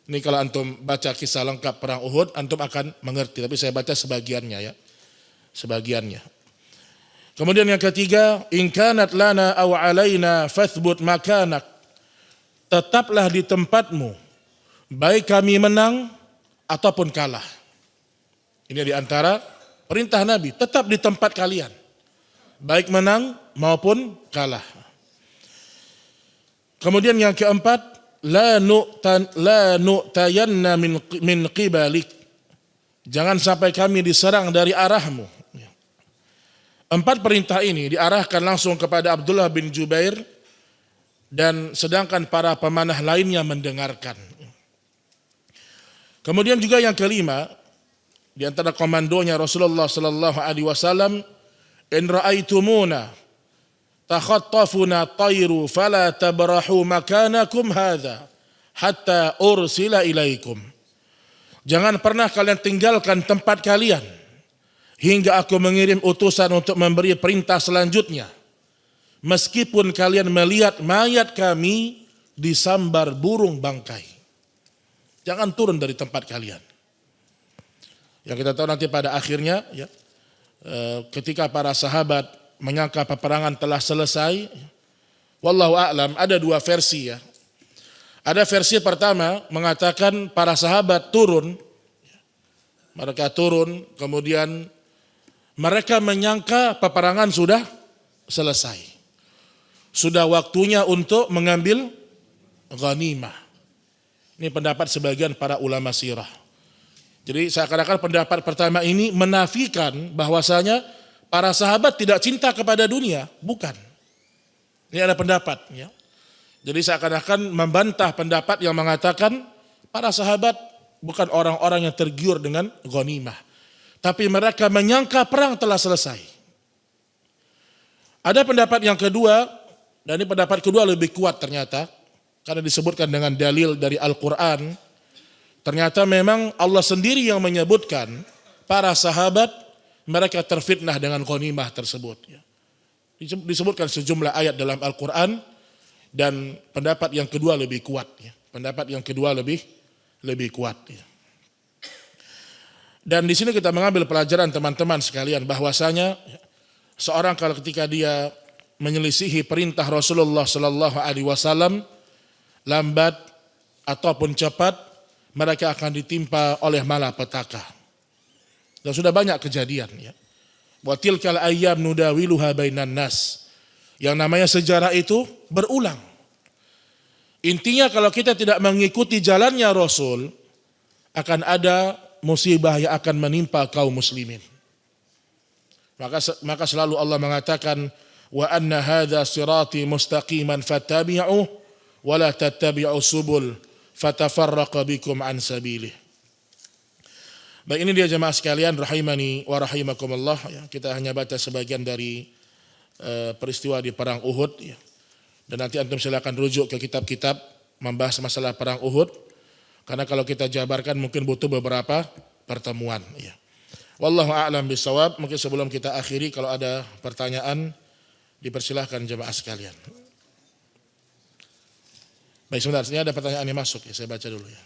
[SPEAKER 1] Ini kalau antum baca kisah lengkap perang Uhud, antum akan mengerti. Tapi saya baca sebagiannya ya. Sebagiannya. Kemudian yang ketiga, in kanat lana aw alaina fathbut makanak. Tetaplah di tempatmu, baik kami menang ataupun kalah. Ini di antara perintah Nabi, tetap di tempat kalian, baik menang maupun kalah. Kemudian yang keempat, la nu'tayanna min qibalik. Jangan sampai kami diserang dari arahmu. 4 perintah ini diarahkan langsung kepada Abdullah bin Jubair dan sedangkan para pemanah lainnya mendengarkan. Kemudian juga yang kelima, di antara komandonya Rasulullah sallallahu alaihi wasallam, in ra'aitumuna takhattafuna tayru fala tabrahu makanakum hadza hatta ursila ilaikum. Jangan pernah kalian tinggalkan tempat kalian hingga aku mengirim utusan untuk memberi perintah selanjutnya. Meskipun kalian melihat mayat kami disambar burung bangkai. Jangan turun dari tempat kalian. Yang kita tahu nanti pada akhirnya ya, ketika para sahabat menyangka peperangan telah selesai, wallahu a'lam, ada 2 versi ya. Ada versi pertama mengatakan para sahabat turun, mereka turun kemudian mereka menyangka peperangan sudah selesai. Sudah waktunya untuk mengambil ghanimah. Ini pendapat sebagian para ulama sirah. Jadi seakan-akan pendapat pertama ini menafikan bahwasanya para sahabat tidak cinta kepada dunia. Bukan. Ini ada pendapat. Ya. Jadi seakan-akan membantah pendapat yang mengatakan para sahabat bukan orang-orang yang tergiur dengan ghanimah. Tapi mereka menyangka perang telah selesai. Ada pendapat yang kedua, dan ini pendapat kedua lebih kuat ternyata, karena disebutkan dengan dalil dari Al-Quran. Ternyata memang Allah sendiri yang menyebutkan para sahabat mereka terfitnah dengan ghanimah tersebut. Disebutkan sejumlah ayat dalam Al-Quran, dan pendapat yang kedua lebih kuat. Pendapat yang kedua lebih kuat. Dan di sini kita mengambil pelajaran teman-teman sekalian bahwasanya seorang kalau ketika dia menyelisihi perintah Rasulullah Sallallahu Alaihi Wasallam lambat ataupun cepat mereka akan ditimpa oleh malapetaka. Dan sudah banyak kejadian ya. Wa tilkal ayyam nudawiluha bainan nas. Yang namanya sejarah itu berulang. Intinya kalau kita tidak mengikuti jalannya Rasul akan ada musibah yang akan menimpa kaum muslimin. Maka selalu Allah mengatakan wa anna hadza sirati mustaqiman fattabi'uhu wa la tattabi'us subul fatafarraqa bikum an sabilih. Baik, ini dia jemaah sekalian rahimani wa rahimakumullah ya. Kita hanya baca sebagian dari peristiwa di perang Uhud ya. Dan nanti antum silakan rujuk ke kitab-kitab membahas masalah perang Uhud. Karena kalau kita jabarkan mungkin butuh beberapa pertemuan. Ya. Wallahu a'lam bishawab. Mungkin sebelum kita akhiri, kalau ada pertanyaan dipersilahkan jemaah sekalian. Baik, sebentar, ini ada pertanyaan yang masuk ya, saya baca dulu ya.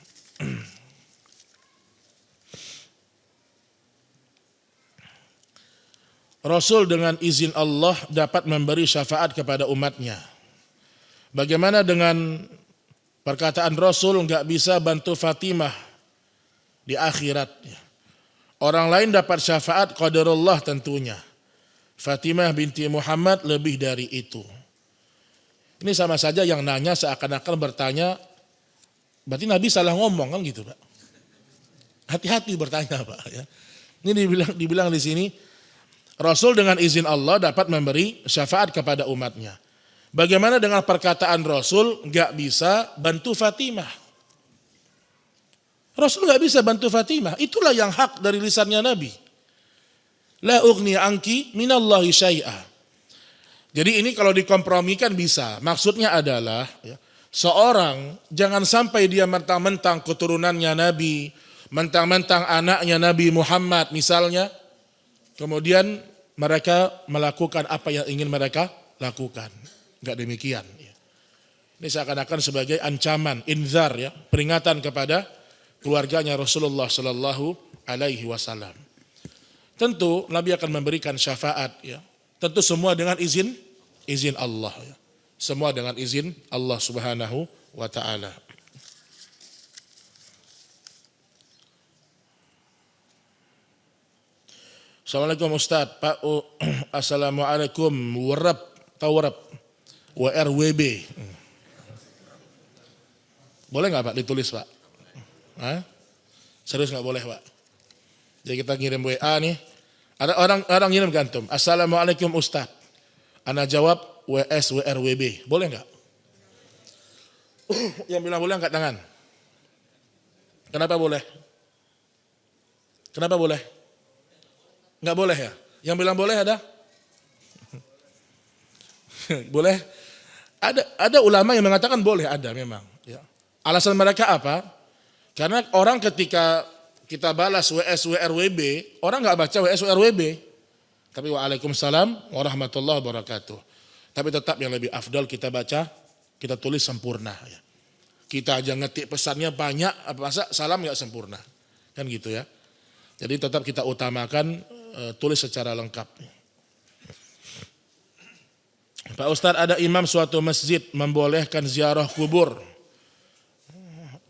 [SPEAKER 1] Rasul dengan izin Allah dapat memberi syafaat kepada umatnya. Bagaimana dengan perkataan Rasul nggak bisa bantu Fatimah di akhirat? Orang lain dapat syafaat qadarullah tentunya. Fatimah binti Muhammad lebih dari itu. Ini sama saja yang nanya seakan-akan bertanya, berarti Nabi salah ngomong kan gitu Pak. Hati-hati bertanya Pak. Ya. Ini dibilang di sini, Rasul dengan izin Allah dapat memberi syafaat kepada umatnya. Bagaimana dengan perkataan Rasul nggak bisa bantu Fatimah? Rasul nggak bisa bantu Fatimah. Itulah yang hak dari lisannya Nabi. La ughni anki minallahi syai'a. Jadi ini kalau dikompromikan bisa. Maksudnya adalah ya, seorang jangan sampai dia mentang-mentang keturunannya Nabi, mentang-mentang anaknya Nabi Muhammad misalnya, kemudian mereka melakukan apa yang ingin mereka lakukan. Enggak demikian. Ini seakan-akan sebagai ancaman, inzar ya, peringatan kepada keluarganya Rasulullah Sallallahu Alaihi Wasallam. Tentu Nabi akan memberikan syafaat ya. Tentu semua dengan izin Allah ya. Semua dengan izin Allah Subhanahu wa taala. Assalamualaikum Ustaz. Pak Assalamualaikum warab tawarab WRWB. Boleh nggak Pak ditulis Pak? Hah? Serius nggak boleh Pak? Jadi kita ngirim WA nih. Ada orang ngirim ke antum. Assalamualaikum Ustaz. Ana jawab WSWRWB. Boleh nggak? Yang bilang boleh angkat tangan. Kenapa boleh? Kenapa boleh? Nggak boleh ya? Yang bilang boleh ada? Boleh? Ada ulama yang mengatakan boleh, ada memang. Ya. Alasan mereka apa? Karena orang ketika kita balas WSWRWB, orang nggak baca WSWRWB, tapi Waalaikumsalam warahmatullahi wabarakatuh. Tapi tetap yang lebih afdal kita baca, kita tulis sempurna. Ya. Kita aja ngetik pesannya banyak, apa masa salam nggak sempurna, kan gitu ya. Jadi tetap kita utamakan tulis secara lengkap. Pak Ustadz, ada imam suatu masjid membolehkan ziarah kubur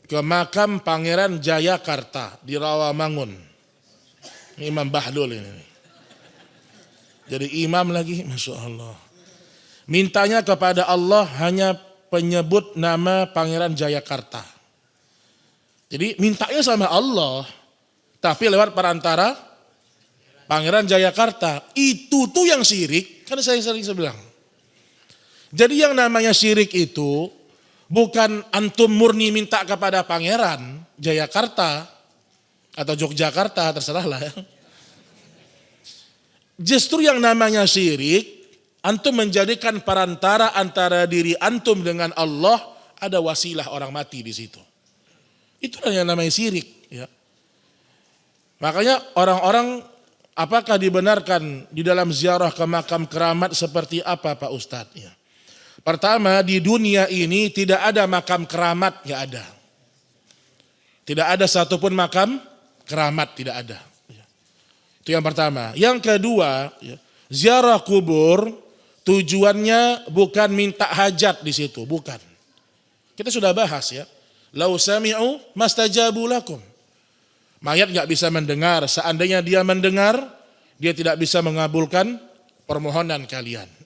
[SPEAKER 1] ke makam Pangeran Jayakarta di Rawamangun. Imam Bahlul ini. Jadi imam lagi, Masya Allah. Mintanya kepada Allah hanya penyebut nama Pangeran Jayakarta. Jadi mintanya sama Allah, tapi lewat perantara Pangeran Jayakarta. Itu tuh yang syirik, kan saya sering bilang. Jadi yang namanya syirik itu bukan antum murni minta kepada Pangeran Jayakarta atau Yogyakarta, terserah lah ya. Justru yang namanya syirik, antum menjadikan perantara antara diri antum dengan Allah, ada wasilah orang mati di situ. Itulah yang namanya syirik. Ya. Makanya orang-orang, apakah dibenarkan di dalam ziarah ke makam keramat seperti apa Pak Ustadz? Ya. Pertama, di dunia ini tidak ada makam keramat, nggak ada. Tidak ada satupun makam keramat, tidak ada. Itu yang pertama. Yang kedua, ziarah kubur tujuannya bukan minta hajat di situ, bukan. Kita sudah bahas ya. Lau sami'u mastajabu lakum. Mayat nggak bisa mendengar. Seandainya dia mendengar, dia tidak bisa mengabulkan permohonan kalian.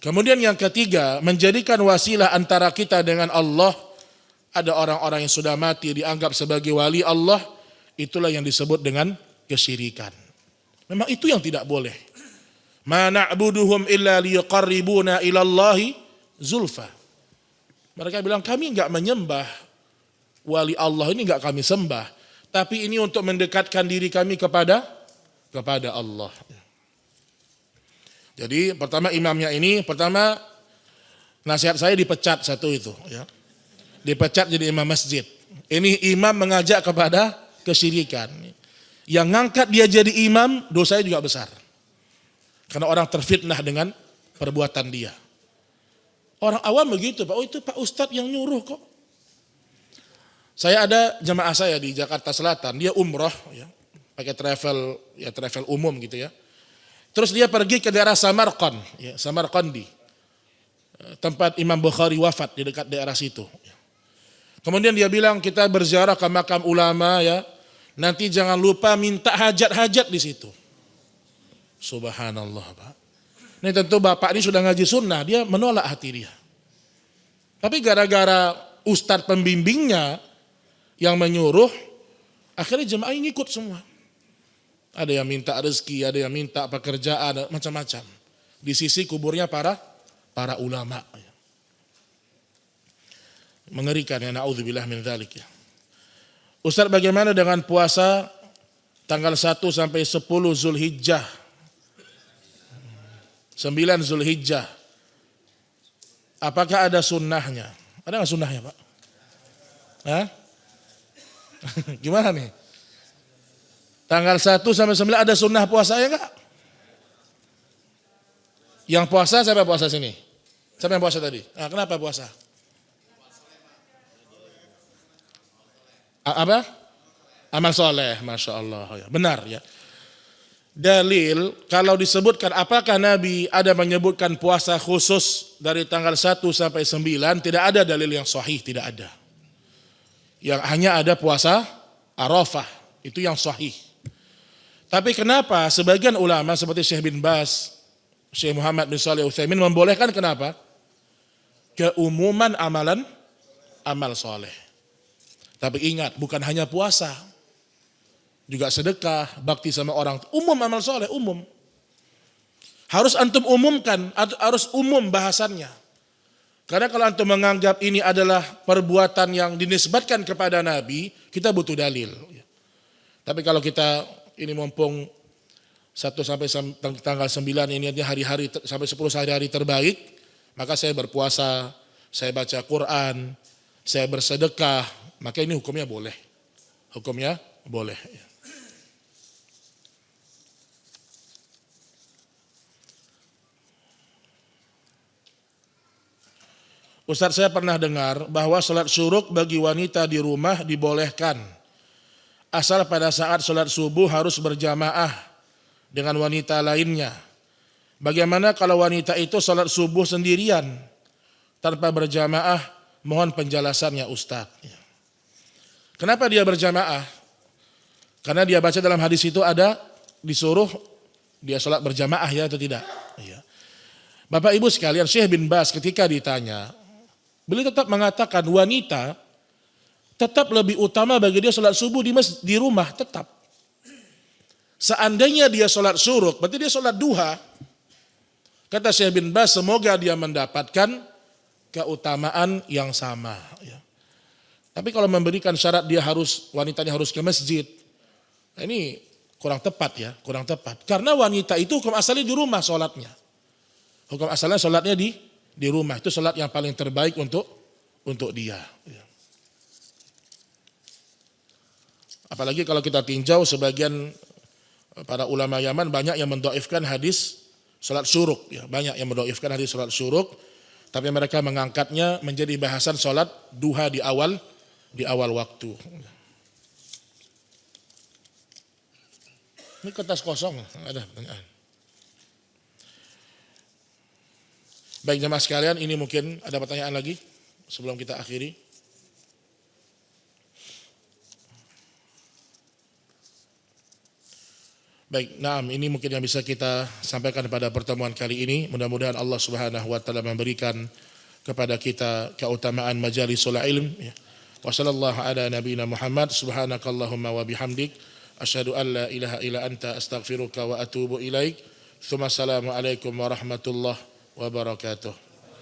[SPEAKER 1] Kemudian yang ketiga, menjadikan wasilah antara kita dengan Allah. Ada orang-orang yang sudah mati dianggap sebagai wali Allah. Itulah yang disebut dengan kesyirikan. Memang itu yang tidak boleh. Ma na'buduhum illa liyuqarribuna ilallahi zulfa. Mereka bilang kami enggak menyembah wali Allah ini, enggak kami sembah, tapi ini untuk mendekatkan diri kami kepada Allah. Jadi pertama imamnya ini, pertama nasihat saya dipecat satu itu ya. Dipecat jadi imam masjid. Ini imam mengajak kepada kesyirikan. Yang ngangkat dia jadi imam, dosanya juga besar. Karena orang terfitnah dengan perbuatan dia. Orang awam begitu, Pak. Oh itu Pak Ustadz yang nyuruh kok. Saya ada jemaah saya di Jakarta Selatan, dia umroh, ya, pakai travel umum gitu ya. Terus dia pergi ke daerah Samarkand, ya, Samarkandi, tempat Imam Bukhari wafat di dekat daerah situ. Kemudian dia bilang kita berziarah ke makam ulama ya, nanti jangan lupa minta hajat-hajat di situ. Subhanallah Pak. Ini tentu bapak ini sudah ngaji sunnah, dia menolak hati dia. Tapi gara-gara ustadz pembimbingnya yang menyuruh, akhirnya jemaah ngikut semua. Ada yang minta rezeki, ada yang minta pekerjaan, macam-macam. Di sisi kuburnya para ulama. Mengerikan ya, na'udzubillah min dzalik ya. Ustaz, bagaimana dengan puasa tanggal 1 sampai 10 Zulhijjah? 9 Zulhijjah. Apakah ada sunnahnya? Ada nggak sunnahnya Pak? Hah? Gimana nih? Tanggal 1 sampai 9 ada sunnah puasanya enggak? Yang puasa siapa puasa sini? Siapa yang puasa tadi? Nah, kenapa puasa? Apa? Amal soleh, Masya Allah. Ya, benar ya. Dalil, kalau disebutkan apakah Nabi ada menyebutkan puasa khusus dari tanggal 1 sampai 9, tidak ada dalil yang sahih, tidak ada. Yang hanya ada puasa Arafah, itu yang sahih. Tapi kenapa sebagian ulama seperti Syekh bin Baz, Syekh Muhammad bin Shalih Al-Utsaimin membolehkan, kenapa? Keumuman amal soleh. Tapi ingat, bukan hanya puasa, juga sedekah, bakti sama orang, umum amal soleh, umum. Harus antum umumkan, harus umum bahasannya. Karena kalau antum menganggap ini adalah perbuatan yang dinisbatkan kepada Nabi, kita butuh dalil. Tapi kalau kita ini mumpung 1 sampai tanggal 9 ini hari-hari sampai 10 hari-hari terbaik, maka saya berpuasa, saya baca Quran, saya bersedekah, maka ini hukumnya boleh. Hukumnya boleh. Ustaz, saya pernah dengar bahwa sholat syuruk bagi wanita di rumah dibolehkan. Asal pada saat sholat subuh harus berjamaah dengan wanita lainnya. Bagaimana kalau wanita itu sholat subuh sendirian tanpa berjamaah? Mohon penjelasannya Ustaz. Kenapa dia berjamaah? Karena dia baca dalam hadis itu ada disuruh dia sholat berjamaah ya atau tidak? Bapak Ibu sekalian, Syekh bin Baz ketika ditanya, beliau tetap mengatakan wanita tetap lebih utama bagi dia sholat subuh di rumah, tetap. Seandainya dia sholat syuruk, berarti dia sholat duha. Kata Syekh bin Baz, semoga dia mendapatkan keutamaan yang sama. Tapi kalau memberikan syarat wanitanya harus ke masjid, nah ini kurang tepat ya, kurang tepat. Karena wanita itu hukum asalnya di rumah sholatnya. Hukum asalnya sholatnya di rumah, itu sholat yang paling terbaik untuk dia. Apalagi kalau kita tinjau sebagian para ulama Yaman banyak yang mendoifkan hadis sholat syuruk, ya, banyak yang mendoifkan hadis sholat syuruk, tapi mereka mengangkatnya menjadi bahasan sholat duha di awal waktu. Ini kertas kosong, ada pertanyaan. Baik jemaah sekalian, ini mungkin ada pertanyaan lagi sebelum kita akhiri. Baik, ini mungkin yang bisa kita sampaikan pada pertemuan kali ini. Mudah-mudahan Allah Subhanahu wa taala memberikan kepada kita keutamaan majalisul ilm. Wa sallallahu ala nabiyina Muhammad, subhanakallahumma wa bihamdik, asyhadu an la ilaha illa anta, astaghfiruka wa atubu ilaik. Tsumma assalamu alaikum warahmatullahi wabarakatuh.